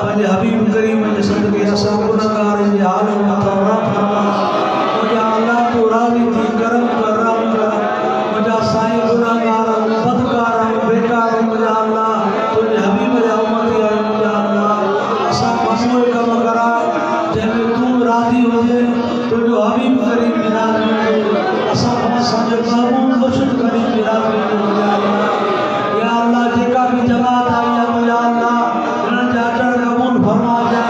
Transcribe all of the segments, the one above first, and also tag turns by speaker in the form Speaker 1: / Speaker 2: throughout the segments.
Speaker 1: پنجے حبیب کریم کے صدقے اساں گنہگار جی حال متورا فرما یا اللہ تو راضی تھی کرم کر رحم کر مجھا سائیں گنہگار بدکار بیکار مجھا اللہ تجھے حبیب یا امتی ہے مجھا اللہ اساں مسئلے کم کرا جب تو راضی ہو جائے تو جو حبیب کریم ملاد میں اساں سمجھ محبوب مرشد کریم ملاد میں مجھا اللہ یا اللہ جیکا بھی جماعت آئی ہے مجھا اللہ انہاں جا چڑھ قبول فرما جا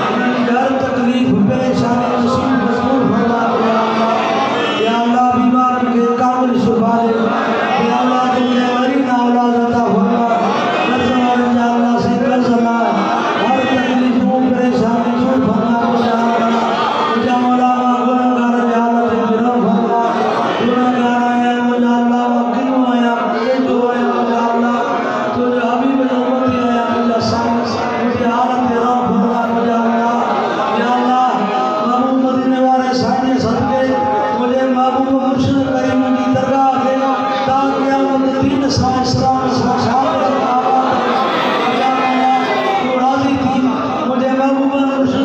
Speaker 1: انہاں ہر تکلیف پریشانی نصیب مزدور فرما یا اللہ یا اللہ بیمار کے کامل شفا دے یا اللہ دنیا مرین اولاد عطا فرما قرض والے یا اللہ سے قرض اللہ ہر تکلیف پریشانی دور فرما یا اللہ مجھا مولانا گنہگار جہالت جنم فرما گنہگار آیا مجھا اللہ وکیلوں آیا جو آیا مجھا اللہ تجھے حبیب امتی آیا مجھا سائنس مجھے حالت رام فرما مجھا اللہ یا اللہ محبوب مدینے والے سائنس صدقے مجھے محبوب مرشد کریم کی درگاہ دے تاکہ ہم دین سائنس اسلام شہادت آباد یا اللہ تو راضی تھی مجھے محبوب مرشد